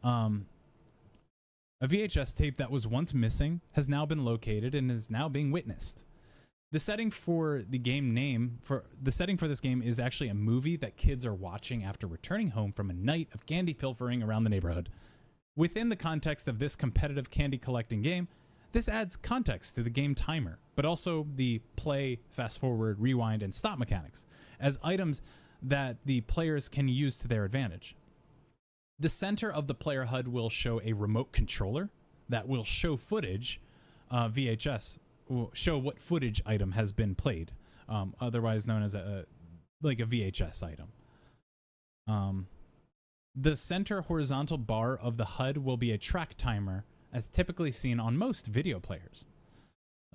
A VHS tape that was once missing has now been located and is now being witnessed. The setting for the game for this game is actually a movie that kids are watching after returning home from a night of candy pilfering around the neighborhood. Within the context of this competitive candy collecting game, this adds context to the game timer, but also the play, fast forward, rewind, and stop mechanics as items that the players can use to their advantage. The center of the player HUD will show a remote controller that will show footage, VHS, will show what footage item has been played, otherwise known as a VHS item. The center horizontal bar of the HUD will be a track timer, as typically seen on most video players.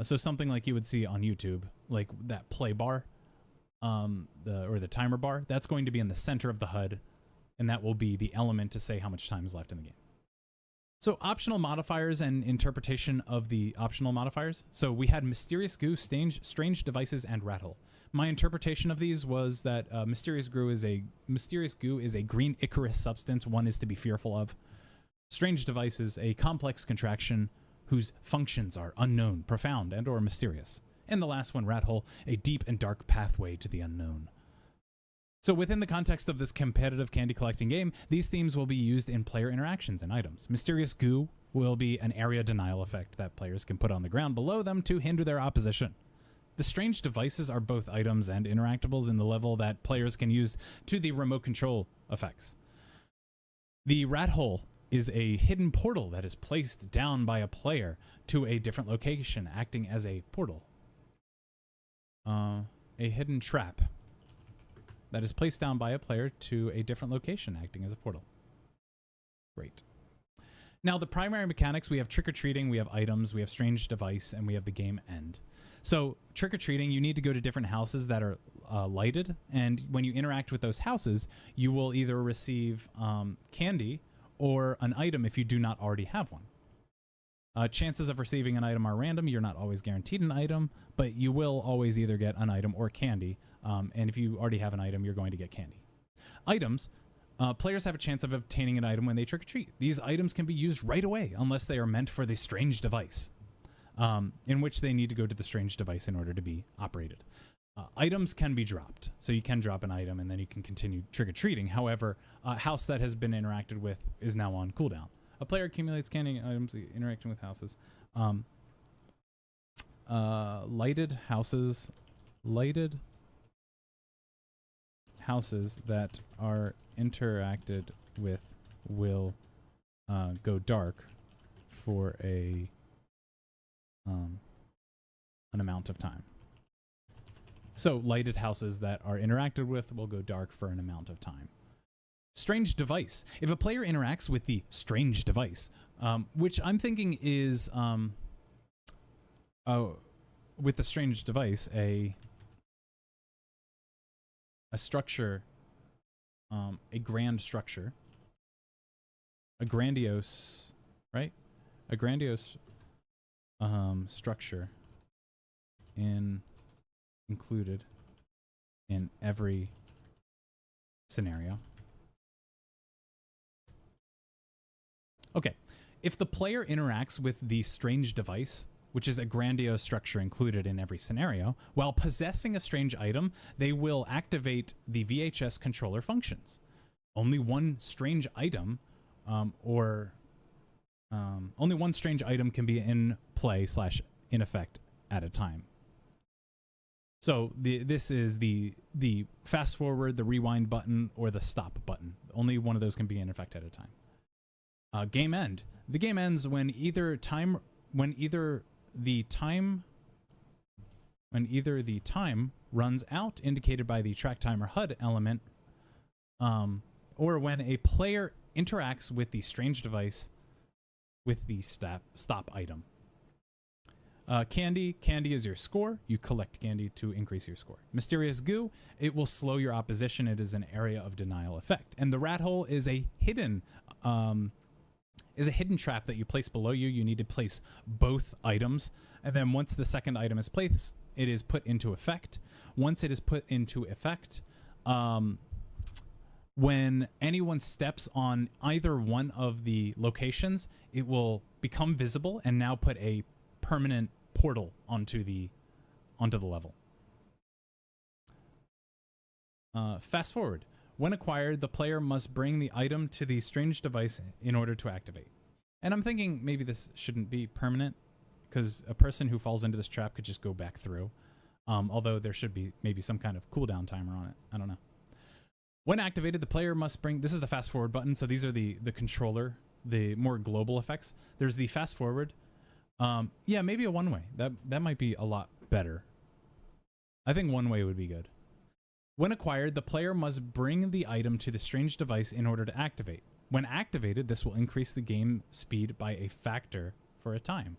So something like you would see on YouTube, like that play bar, or the timer bar, that's going to be in the center of the HUD, and that will be the element to say how much time is left in the game. So optional modifiers and interpretation of the optional modifiers. So we had Mysterious Goo, Strange Devices, and Rat Hole. My interpretation of these was that Mysterious Goo is a green Icarus substance one is to be fearful of. Strange Devices, a complex contraction whose functions are unknown, profound, and or mysterious. And the last one, Rat Hole, a deep and dark pathway to the unknown. So within the context of this competitive candy collecting game, these themes will be used in player interactions and items. Mysterious Goo will be an area denial effect that players can put on the ground below them to hinder their opposition. The Strange Devices are both items and interactables in the level that players can use to the remote control effects. The Rat Hole is a hidden portal that is placed down by a player to a different location, acting as a portal. A hidden trap that is placed down by a player to a different location, acting as a portal. Great. Now, the primary mechanics, we have trick-or-treating, we have items, we have Strange Device, and we have the game end. So, trick-or-treating, you need to go to different houses that are lighted, and when you interact with those houses, you will either receive candy or an item if you do not already have one. Chances of receiving an item are random. You're not always guaranteed an item, but you will always either get an item or candy. And if you already have an item, you're going to get candy. Items. Players have a chance of obtaining an item when they trick-or-treat. These items can be used right away unless they are meant for the Strange Device, in which they need to go to the Strange Device in order to be operated. Items can be dropped, so you can drop an item and then you can continue trick-or-treating. However, a house that has been interacted with is now on cooldown. A player accumulates candy items interacting with houses. Lighted houses that are interacted with will go dark for an amount of time. So lighted houses that are interacted with will go dark for an amount of time. Strange Device. If a player interacts with the Strange Device, which I'm thinking is, with the Strange Device, a structure, a grand structure, a grandiose, right? A grandiose structure included in every scenario. Okay, if the player interacts with the Strange Device, which is a grandiose structure included in every scenario, while possessing a strange item, they will activate the VHS controller functions. Only one strange item, only one strange item can be in play / in effect at a time. So this is the fast forward, the rewind button, or the stop button. Only one of those can be in effect at a time. Game end. The game ends when either the time runs out, indicated by the track timer HUD element, or when a player interacts with the Strange Device with the stop item. Candy is your score. You collect candy to increase your score. Mysterious Goo, it will slow your opposition. It is an area of denial effect. And the Rat Hole is a hidden trap that you place below you. You need to place both items, and then once the second item is placed, it is put into effect. Once it is put into effect, when anyone steps on either one of the locations, it will become visible and now put a permanent portal onto the level. Fast forward. When acquired, the player must bring the item to the strange device in order to activate. And I'm thinking maybe this shouldn't be permanent, because a person who falls into this trap could just go back through. Although there should be maybe some kind of cooldown timer on it. I don't know. When activated, the player must bring... This is the fast forward button, so these are the controller, the more global effects. There's the fast forward. Yeah, maybe a one-way. That might be a lot better. I think one-way would be good. When acquired, the player must bring the item to the strange device in order to activate. When activated, this will increase the game speed by a factor for a time.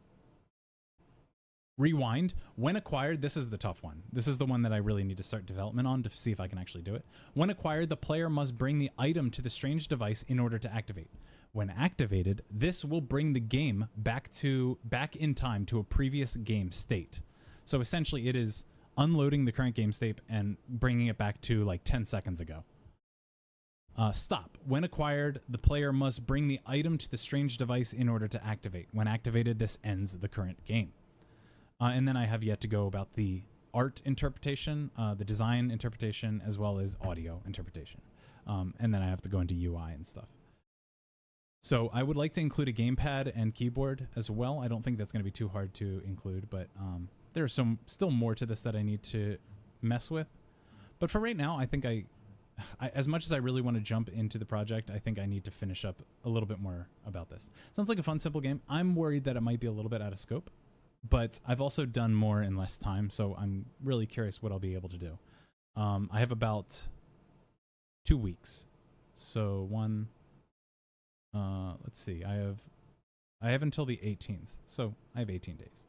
Rewind. When acquired, this is the tough one. This is the one that I really need to start development on to see if I can actually do it. When acquired, the player must bring the item to the strange device in order to activate. When activated, this will bring the game back in time to a previous game state. So essentially, it is unloading the current game state and bringing it back to like 10 seconds ago. Stop. When acquired, the player must bring the item to the strange device in order to activate. When activated, this ends the current game. And then I have yet to go about the art interpretation, the design interpretation, as well as audio interpretation. And then I have to go into UI and stuff. So I would like to include a gamepad and keyboard as well. I don't think that's going to be too hard to include, but there's still more to this that I need to mess with. But for right now, I think I as much as I really want to jump into the project, I think I need to finish up a little bit more about this. Sounds like a fun, simple game. I'm worried that it might be a little bit out of scope, but I've also done more in less time, so I'm really curious what I'll be able to do. I have about 2 weeks. So let's see, I have until the 18th, so I have 18 days.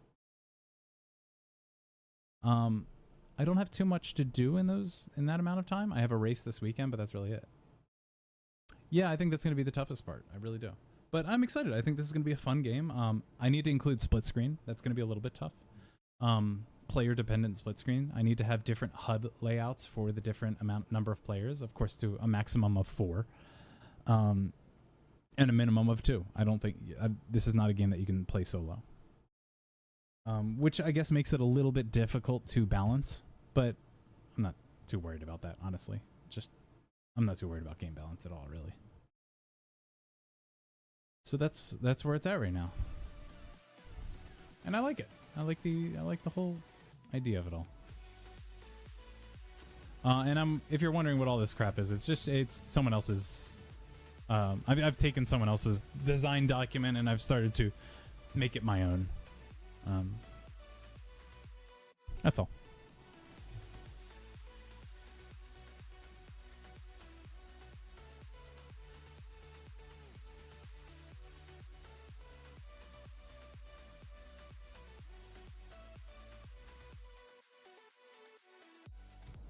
I don't have too much to do in that amount of time. I have a race this weekend, but that's really it. Yeah, I think that's going to be the toughest part. I really do. But I'm excited. I think this is going to be a fun game. I need to include split screen. That's going to be a little bit tough. Player dependent split screen. I need to have different HUD layouts for the different number of players, of course, to a maximum of 4. And a minimum of 2. I don't think this is not a game that you can play solo. Which I guess makes it a little bit difficult to balance, but I'm not too worried about that, honestly. I'm not too worried about game balance at all, really. So that's where it's at right now, and I like it. I like the whole idea of it all. And if you're wondering what all this crap is, it's someone else's. I've taken someone else's design document and I've started to make it my own. That's all.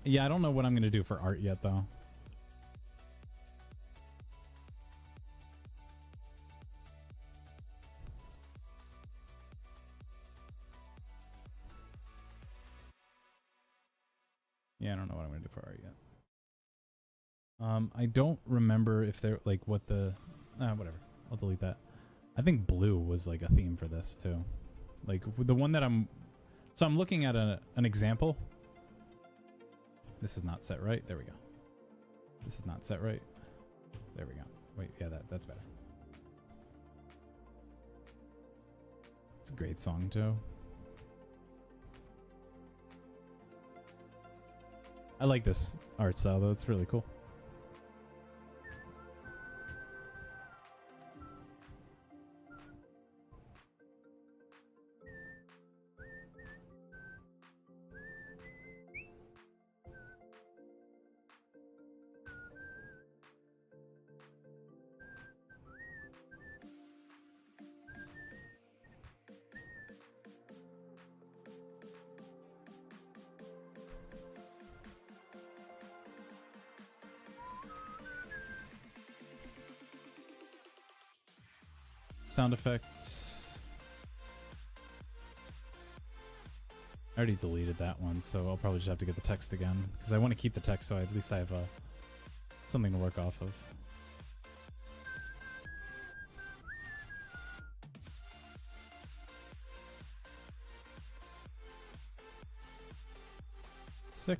Yeah, I don't know what I'm going to do for art yet, though. Yeah, I don't know what I'm going to do for art yet. I don't remember if they're like what the... whatever. I'll delete that. I think blue was like a theme for this, too. Like the one that I'm... So I'm looking at an example. This is not set right. There we go. This is not set right. There we go. Wait, yeah, that's better. It's a great song, too. I like this art style, though. It's really cool. Sound effects. I already deleted that one, so I'll probably just have to get the text again because I want to keep the text, so at least I have Something to work off of. Sick.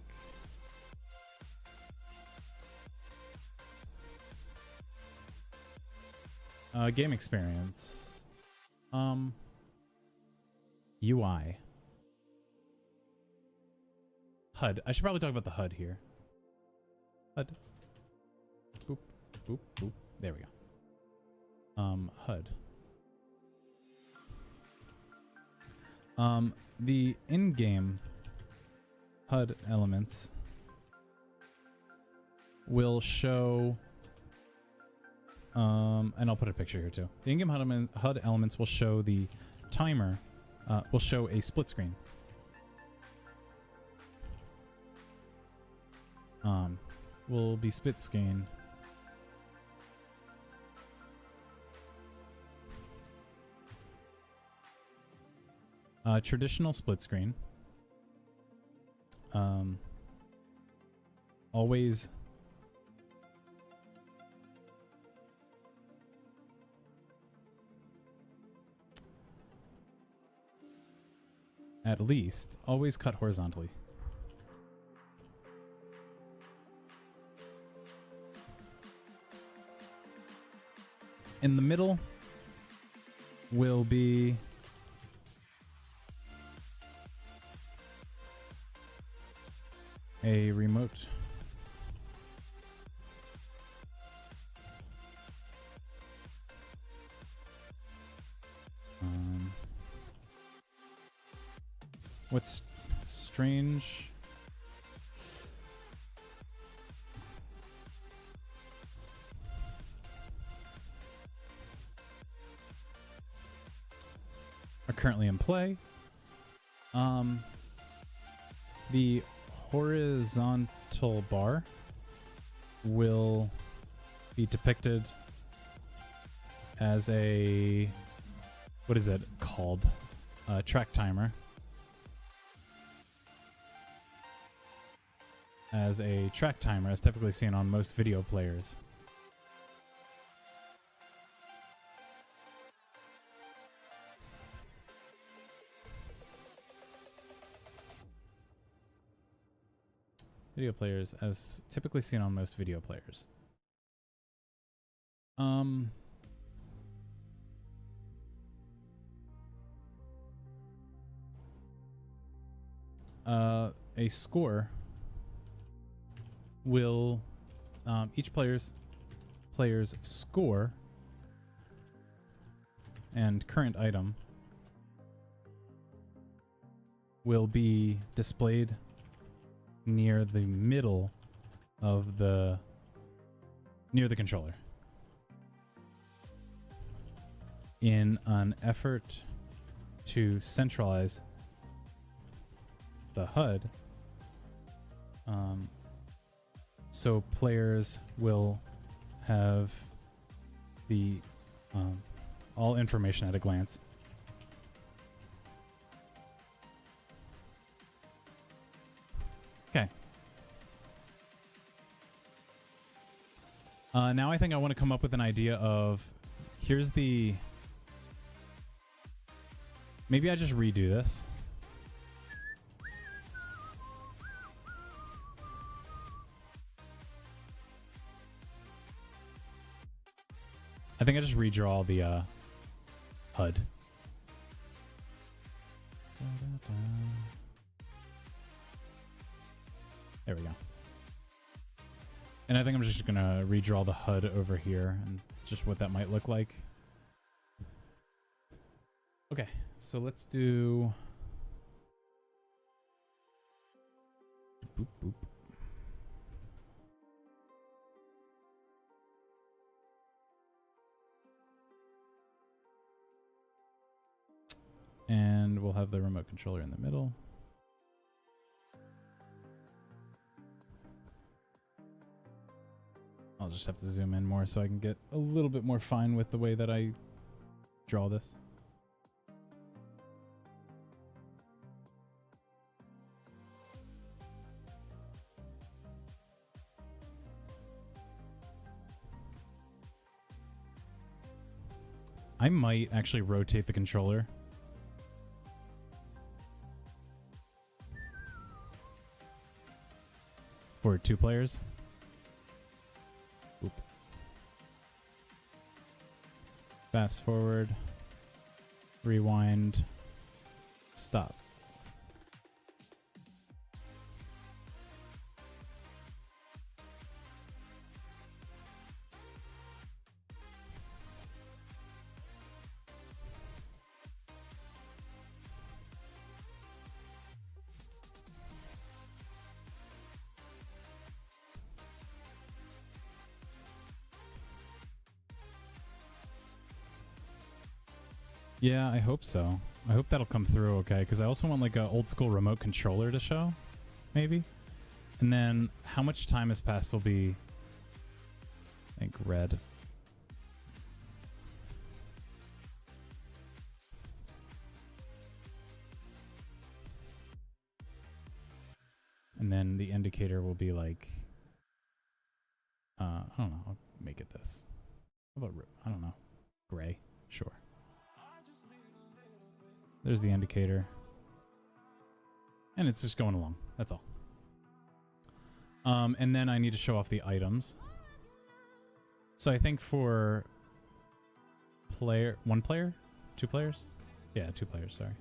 Game experience. UI. HUD. I should probably talk about the HUD here. HUD. Boop, boop, boop. There we go. HUD. The in-game HUD elements will show, and I'll put a picture here too. The in-game HUD elements will show the timer, will show a split screen. Will be split screen. Traditional split screen. Always at least always cut horizontally. In the middle will be a remote what's strange are currently in play. The horizontal bar will be depicted as a, what is it called? Track timer. As a track timer, as typically seen on most video players. Video players, as typically seen on most video players. A score will each player's score and current item will be displayed near the middle of the controller in an effort to centralize the HUD, so players will have the all information at a glance. Okay. Now I think I want to come up with an idea of, here's the, maybe I just redo this. I think I just redraw the HUD. There we go. And I think I'm just gonna redraw the HUD over here and just what that might look like. Okay, so let's do boop boop. And we'll have the remote controller in the middle. I'll just have to zoom in more so I can get a little bit more fine with the way that I draw this. I might actually rotate the controller. For 2 players. Oop. Fast forward. Rewind. Stop. Yeah, I hope so. I hope that'll come through okay, because I also want like a old school remote controller to show, maybe. And then how much time has passed will be, I think, red. And then the indicator will be like, I don't know, I'll make it this. How about, I don't know, gray? Sure. There's the indicator. And it's just going along. That's all. And then I need to show off the items. So I think for one player? 2 players? Yeah, 2 players, sorry.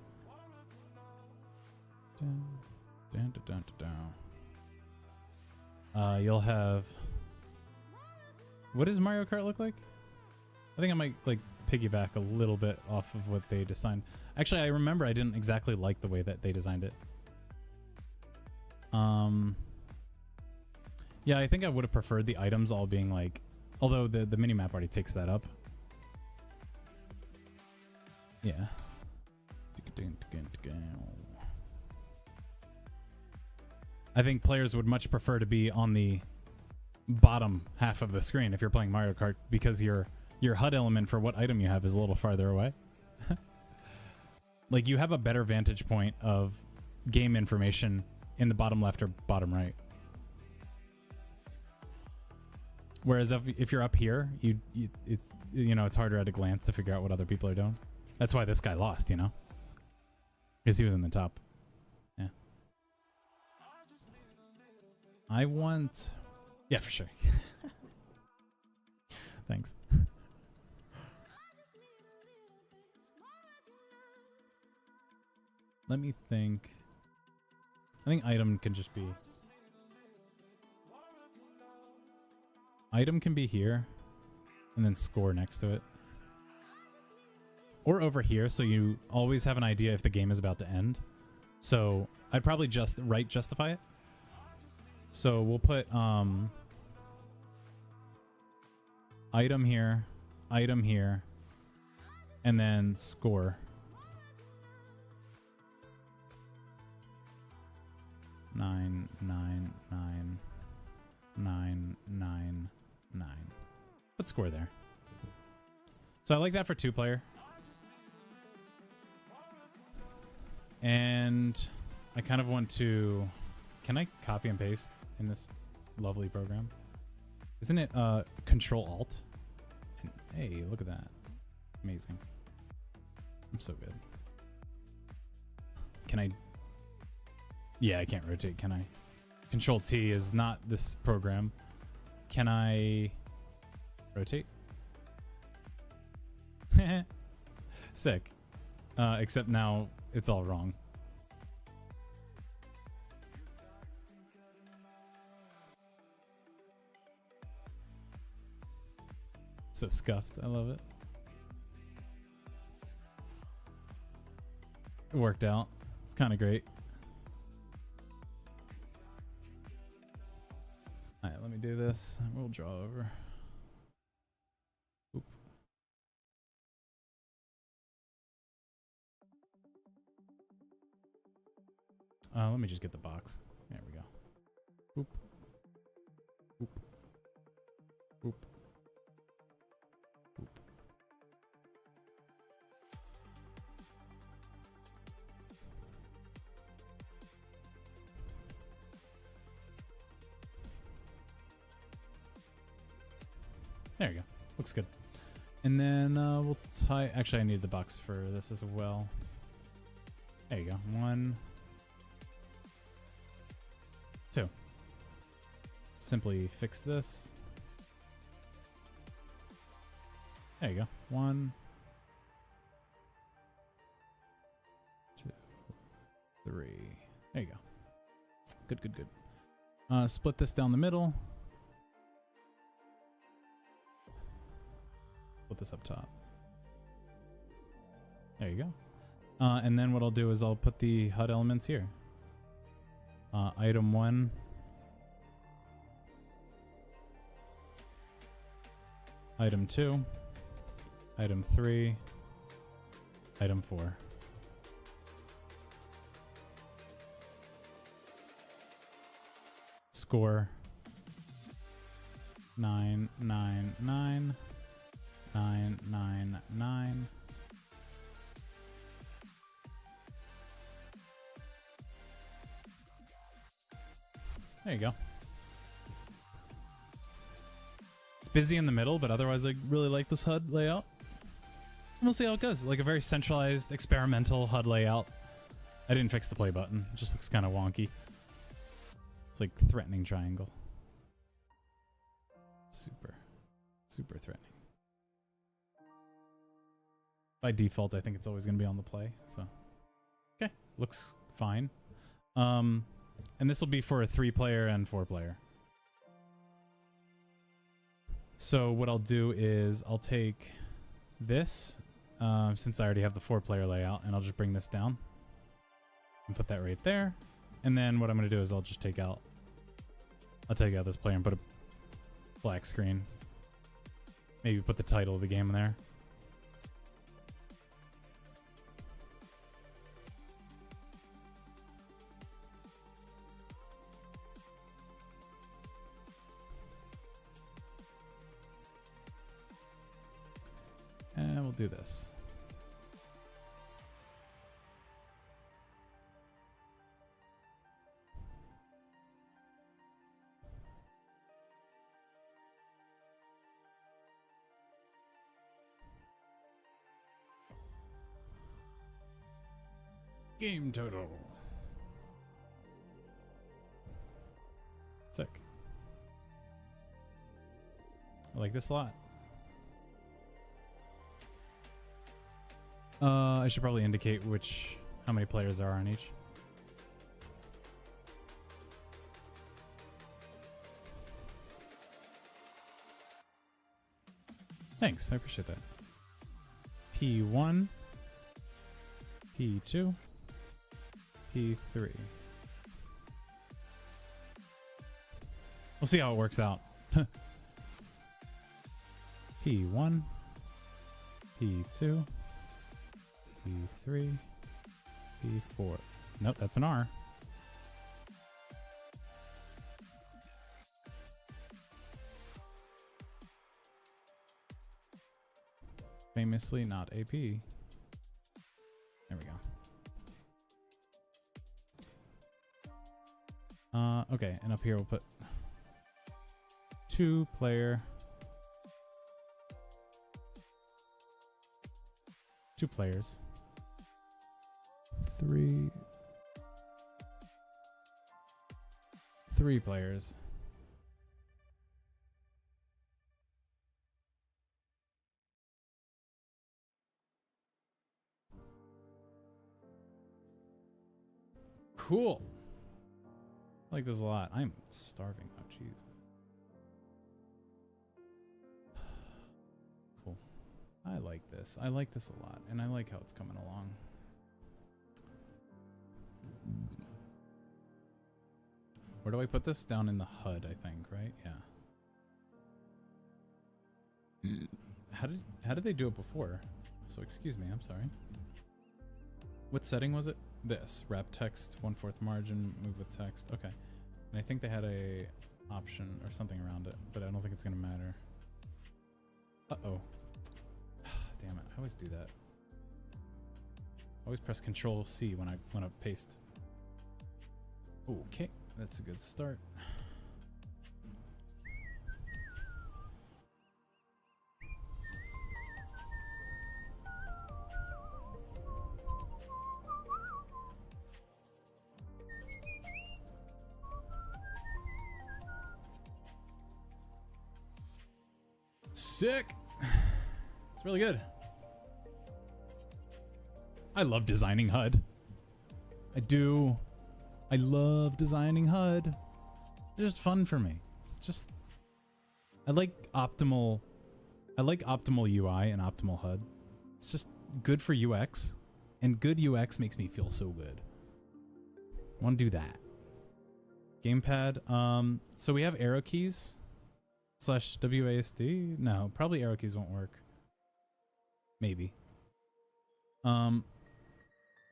You'll have... What does Mario Kart look like? I think I might like piggyback a little bit off of what they designed. Actually, I remember I didn't exactly like the way that they designed it. Yeah, I think I would have preferred the items all being like, although the mini-map already takes that up. Yeah. I think players would much prefer to be on the bottom half of the screen if you're playing Mario Kart, because your HUD element for what item you have is a little farther away. Like, you have a better vantage point of game information in the bottom left or bottom right. Whereas if you're up here, it's harder at a glance to figure out what other people are doing. That's why this guy lost, you know? Because he was in the top. Yeah. I want... Yeah, for sure. Thanks. Let me think. I think item can just be... Item can be here, and then score next to it. Or over here, so you always have an idea if the game is about to end. So I'd probably just justify it. So we'll put item here, and then score. 9, 9, 9, 9, 9, 9. Put score there. So I like that for 2-player. And I kind of want to... Can I copy and paste in this lovely program? Isn't it Control-Alt? And, hey, look at that. Amazing. I'm so good. Can I... Yeah, I can't rotate, can I? Control-T is not this program. Can I... rotate? Sick. Except now it's all wrong. So scuffed. I love it. It worked out. It's kind of great. All right, let me do this. We'll draw over. Oop. Let me just get the box. There we go. Oop. Oop. Oop. Oop. There you go. Looks good. And then we'll tie... Actually, I need the box for this as well. There you go. 1, 2. Simply fix this. There you go. 1, 2, 3. There you go. Good, good, good. Split this down the middle. Put this up top. There you go. And then what I'll do is I'll put the HUD elements here. Item 1. Item 2. Item 3. Item 4. Score 999 999. There you go. It's busy in the middle, but otherwise I really like this HUD layout. And we'll see how it goes. Like a very centralized, experimental HUD layout. I didn't fix the play button. It just looks kind of wonky. It's like threatening triangle. Super, super threatening. By default, I think it's always going to be on the play. So, okay, looks fine. And this will be for a 3-player and 4-player. So what I'll do is I'll take this, since I already have the 4-player layout, and I'll just bring this down and put that right there. And then what I'm going to do is I'll just take out this player and put a black screen. Maybe put the title of the game in there. And we'll do this. Game total. Sick. I like this a lot. I should probably indicate how many players there are on each. Thanks, I appreciate that. P1, P2, P3. We'll see how it works out. P1, P2, P3, P4. Nope, that's an R. Famously not AP. There we go. Okay, and up here we'll put 2-player. 2 players. 3 players. Cool. I like this a lot. I'm starving. Oh, jeez. Cool. I like this. I like this a lot, and I like how it's coming along. Where do I put this? Down in the HUD, I think, right? Yeah. How did they do it before? So excuse me, I'm sorry. What setting was it? This. Wrap text, 1/4 margin, move with text. Okay. And I think they had a option or something around it, but I don't think it's gonna matter. Uh-oh. Damn it, I always do that. I always press Control C when I paste. Okay, that's a good start. Sick. It's really good. I love designing HUD. I do. I love designing HUD. It's just fun for me. It's just, I like optimal UI and optimal HUD. It's just good for UX, and good UX makes me feel so good. I want to do that. Gamepad. So we have arrow keys / WASD. No, probably arrow keys won't work. Maybe.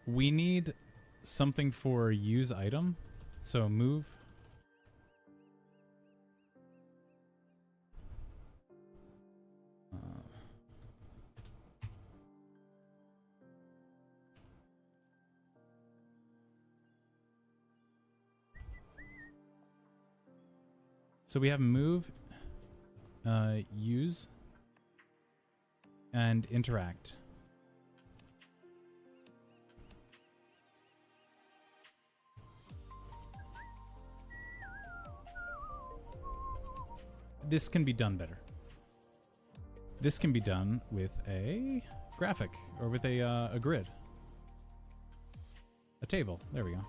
We need something for use item. So move. So we have move, use, and interact. This can be done better. This can be done with a graphic or with a grid. A table. There we go.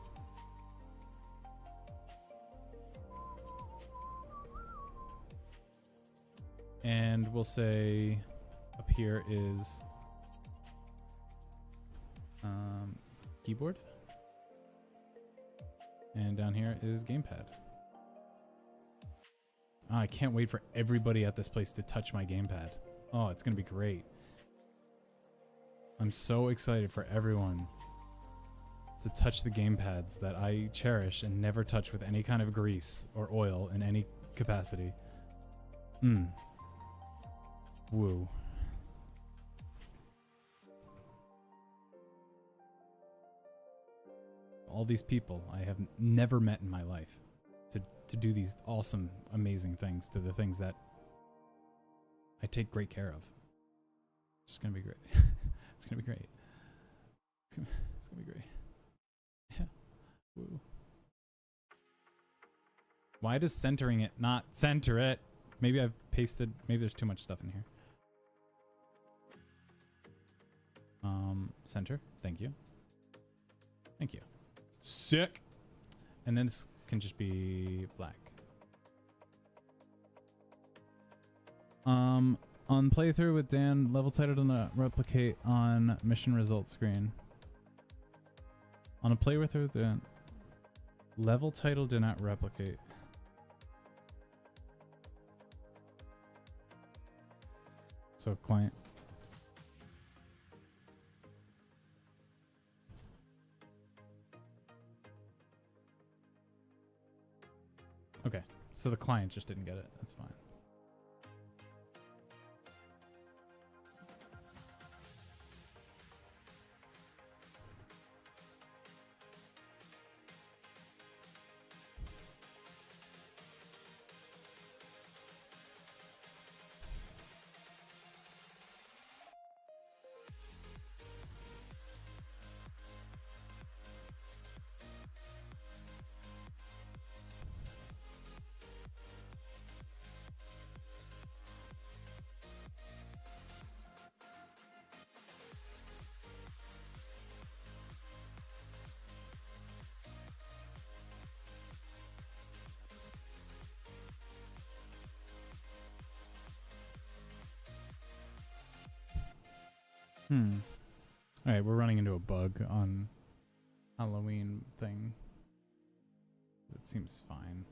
And we'll say up here is keyboard. And down here is gamepad. Oh, I can't wait for everybody at this place to touch my gamepad. Oh, it's going to be great. I'm so excited for everyone to touch the gamepads that I cherish and never touch with any kind of grease or oil in any capacity. Woo. All these people I have never met in my life to do these awesome, amazing things to the things that I take great care of. It's gonna be great. It's gonna be great. It's gonna be great. Yeah. Woo. Why does centering it not center it? Maybe I've pasted, maybe there's too much stuff in here. Center. Thank you. Thank you. Sick. And then this can just be black. On playthrough with Dan, level title do not replicate on mission results screen. On a playthrough with Dan, level title do not replicate. So client. Okay, so the client just didn't get it. That's fine. Alright, we're running into a bug on Halloween thing. It seems fine.